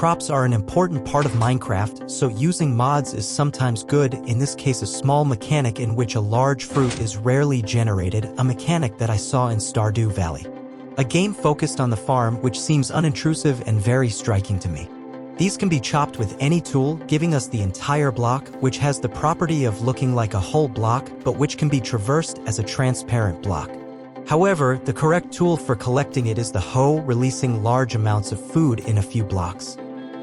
Crops are an important part of Minecraft, so using mods is sometimes good, in this case a small mechanic in which a large fruit is rarely generated, a mechanic that I saw in Stardew Valley. A game focused on the farm which seems unintrusive and very striking to me. These can be chopped with any tool, giving us the entire block, which has the property of looking like a whole block, but which can be traversed as a transparent block. However, the correct tool for collecting it is the hoe, releasing large amounts of food in a few blocks.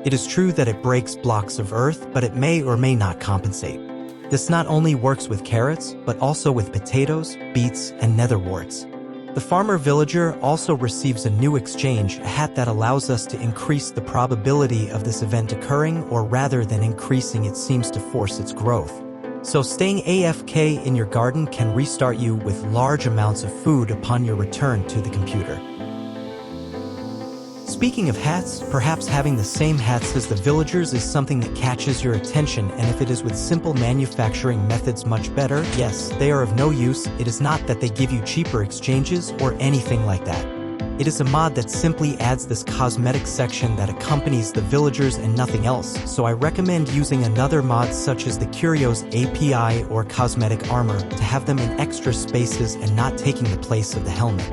It is true that it breaks blocks of earth, but it may or may not compensate. This not only works with carrots, but also with potatoes, beets, and nether warts. The farmer villager also receives a new exchange, a hat that allows us to increase the probability of this event occurring, or rather than increasing, it seems to force its growth. So staying AFK in your garden can restart you with large amounts of food upon your return to the computer. Speaking of hats, perhaps having the same hats as the villagers is something that catches your attention, and if it is with simple manufacturing methods, much better. Yes, they are of no use. It is not that they give you cheaper exchanges or anything like that. It is a mod that simply adds this cosmetic section that accompanies the villagers and nothing else, so I recommend using another mod such as the Curios API or Cosmetic Armor to have them in extra spaces and not taking the place of the helmet.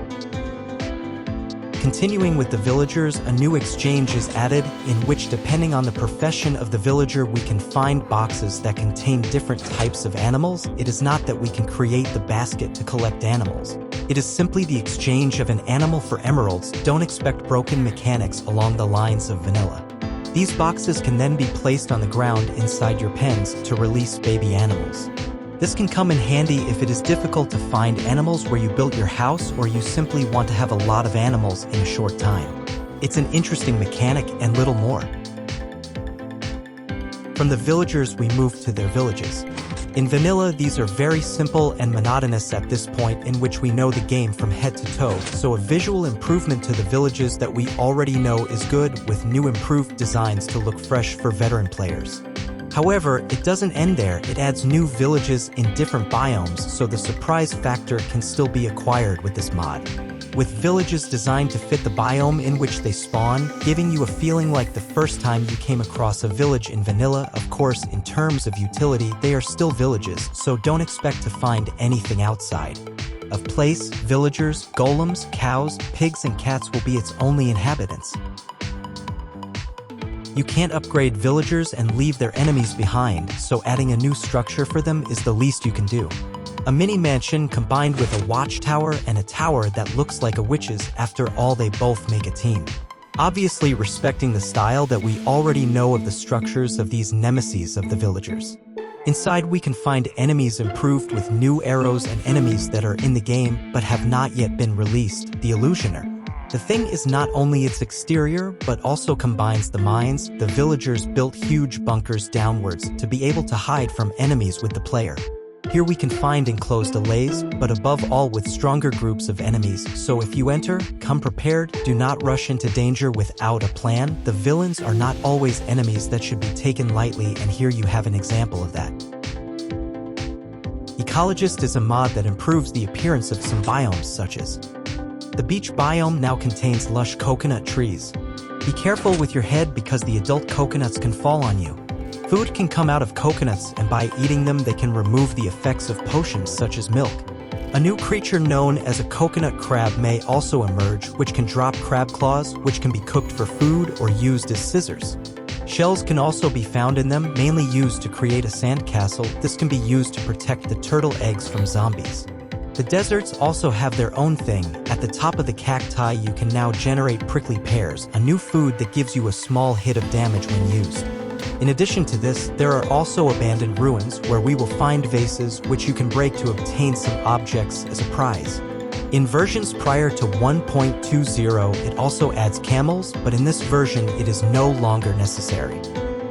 Continuing with the villagers, a new exchange is added, in which depending on the profession of the villager we can find boxes that contain different types of animals. It is not that we can create the basket to collect animals. It is simply the exchange of an animal for emeralds. Don't expect broken mechanics along the lines of vanilla. These boxes can then be placed on the ground inside your pens to release baby animals. This can come in handy if it is difficult to find animals where you built your house, or you simply want to have a lot of animals in a short time. It's an interesting mechanic and little more. From the villagers we move to their villages. In vanilla, these are very simple and monotonous at this point, in which we know the game from head to toe, so a visual improvement to the villages that we already know is good, with new improved designs to look fresh for veteran players. However, it doesn't end there. It adds new villages in different biomes, so the surprise factor can still be acquired with this mod. With villages designed to fit the biome in which they spawn, giving you a feeling like the first time you came across a village in vanilla. Of course, in terms of utility, they are still villages, so don't expect to find anything outside of place. Villagers, golems, cows, pigs, and cats will be its only inhabitants. You can't upgrade villagers and leave their enemies behind, so adding a new structure for them is the least you can do. A mini mansion combined with a watchtower and a tower that looks like a witch's. After all, they both make a team. Obviously respecting the style that we already know of the structures of these nemesis of the villagers. Inside we can find enemies improved with new arrows and enemies that are in the game but have not yet been released. The Illusioner. The thing is not only its exterior, but also combines the mines. The villagers built huge bunkers downwards to be able to hide from enemies with the player. Here we can find enclosed allays, but above all with stronger groups of enemies, so if you enter, come prepared. Do not rush into danger without a plan. The villains are not always enemies that should be taken lightly, and here you have an example of that. Ecologist is a mod that improves the appearance of some biomes, such as the beach biome now contains lush coconut trees. Be careful with your head because the adult coconuts can fall on you. Food can come out of coconuts, and by eating them they can remove the effects of potions such as milk. A new creature known as a coconut crab may also emerge, which can drop crab claws, which can be cooked for food or used as scissors. Shells can also be found in them, mainly used to create a sandcastle. This can be used to protect the turtle eggs from zombies. The deserts also have their own thing. At the top of the cacti you can now generate prickly pears, a new food that gives you a small hit of damage when used. In addition to this, there are also abandoned ruins where we will find vases which you can break to obtain some objects as a prize. In versions prior to 1.20 it also adds camels, but in this version it is no longer necessary.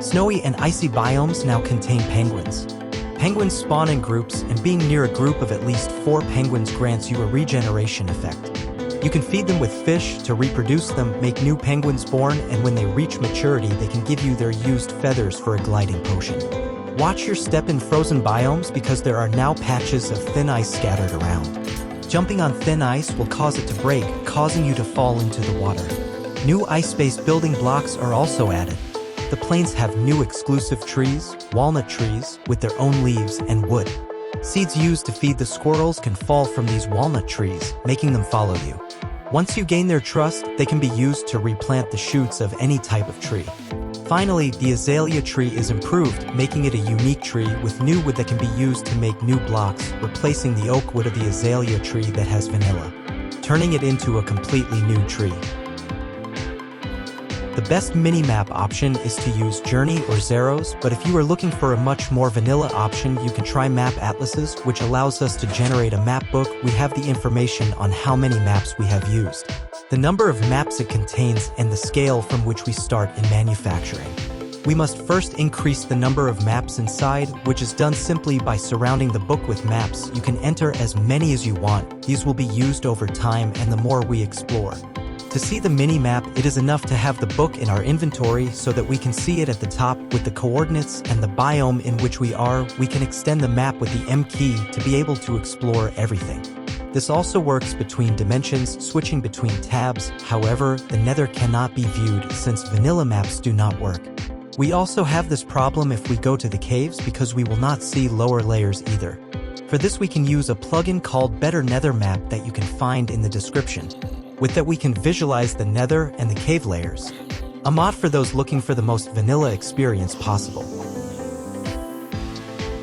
Snowy and icy biomes now contain penguins. Penguins spawn in groups, and being near a group of at least 4 penguins grants you a regeneration effect. You can feed them with fish to reproduce them, make new penguins born, and when they reach maturity they can give you their used feathers for a gliding potion. Watch your step in frozen biomes because there are now patches of thin ice scattered around. Jumping on thin ice will cause it to break, causing you to fall into the water. New ice-based building blocks are also added. The plains have new exclusive trees, walnut trees, with their own leaves and wood. Seeds used to feed the squirrels can fall from these walnut trees, making them follow you. Once you gain their trust, they can be used to replant the shoots of any type of tree. Finally, the azalea tree is improved, making it a unique tree with new wood that can be used to make new blocks, replacing the oak wood of the azalea tree that has vanilla, turning it into a completely new tree. The best mini-map option is to use Journey or Zeros, but if you are looking for a much more vanilla option, you can try Map Atlases, which allows us to generate a map book. We have the information on how many maps we have used, the number of maps it contains, and the scale from which we start in manufacturing. We must first increase the number of maps inside, which is done simply by surrounding the book with maps. You can enter as many as you want. These will be used over time and the more we explore. To see the mini-map, it is enough to have the book in our inventory so that we can see it at the top with the coordinates and the biome in which we are. We can extend the map with the M key to be able to explore everything. This also works between dimensions, switching between tabs. However, the Nether cannot be viewed since vanilla maps do not work. We also have this problem if we go to the caves because we will not see lower layers either. For this we can use a plugin called Better Nether Map that you can find in the description. With that we can visualize the nether and the cave layers. A mod for those looking for the most vanilla experience possible.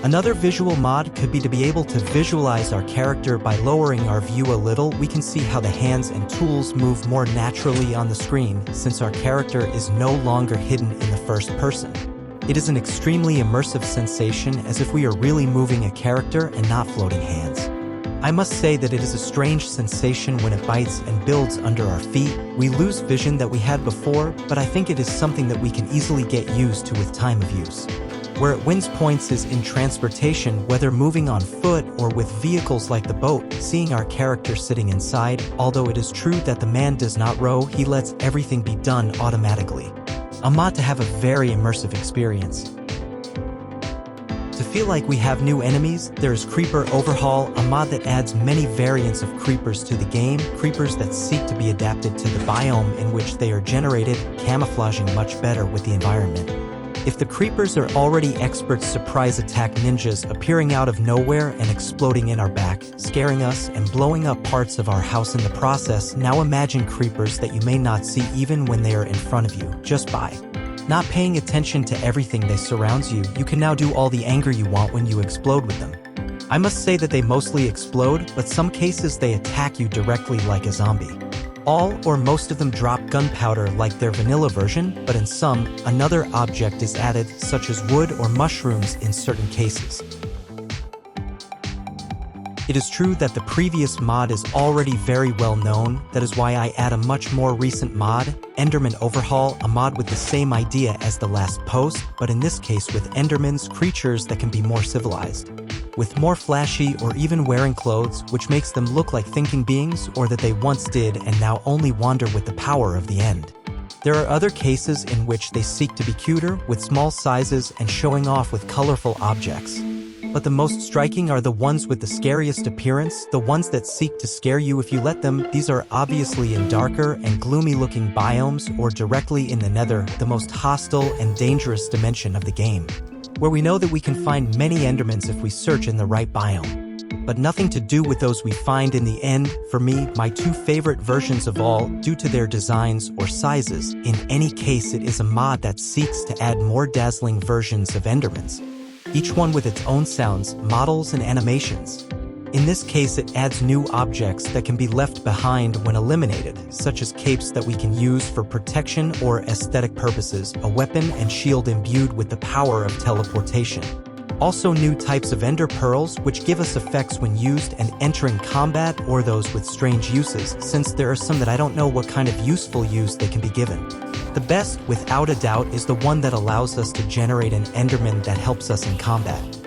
Another visual mod could be to be able to visualize our character by lowering our view a little. We can see how the hands and tools move more naturally on the screen since our character is no longer hidden in the first person. It is an extremely immersive sensation as if we are really moving a character and not floating hands. I must say that it is a strange sensation when it bites and builds under our feet. We lose vision that we had before, but I think it is something that we can easily get used to with time of use. Where it wins points is in transportation, whether moving on foot or with vehicles like the boat, seeing our character sitting inside. Although it is true that the man does not row, he lets everything be done automatically. A mod to have a very immersive experience. To feel like we have new enemies, there is Creeper Overhaul, a mod that adds many variants of creepers to the game, creepers that seek to be adapted to the biome in which they are generated, camouflaging much better with the environment. If the creepers are already expert surprise attack ninjas appearing out of nowhere and exploding in our back, scaring us and blowing up parts of our house in the process, now imagine creepers that you may not see even when they are in front of you, just by not paying attention to everything that surrounds you. You can now do all the anger you want when you explode with them. I must say that they mostly explode, but some cases they attack you directly like a zombie. All or most of them drop gunpowder like their vanilla version, but in some, another object is added, such as wood or mushrooms in certain cases. It is true that the previous mod is already very well known. That is why I add a much more recent mod, Enderman Overhaul, a mod with the same idea as the last post, but in this case with Endermans, creatures that can be more civilized, with more flashy or even wearing clothes, which makes them look like thinking beings or that they once did and now only wander with the power of the end. There are other cases in which they seek to be cuter, with small sizes and showing off with colorful objects. But the most striking are the ones with the scariest appearance, the ones that seek to scare you if you let them. These are obviously in darker and gloomy-looking biomes or directly in the Nether, the most hostile and dangerous dimension of the game, where we know that we can find many Endermans if we search in the right biome. But nothing to do with those we find in the end. For me, my two favorite versions of all, due to their designs or sizes. In any case, it is a mod that seeks to add more dazzling versions of Endermans, each one with its own sounds, models, and animations. In this case, it adds new objects that can be left behind when eliminated, such as capes that we can use for protection or aesthetic purposes, a weapon and shield imbued with the power of teleportation. Also new types of ender pearls, which give us effects when used and entering combat, or those with strange uses, since there are some that I don't know what kind of useful use they can be given. The best, without a doubt, is the one that allows us to generate an Enderman that helps us in combat.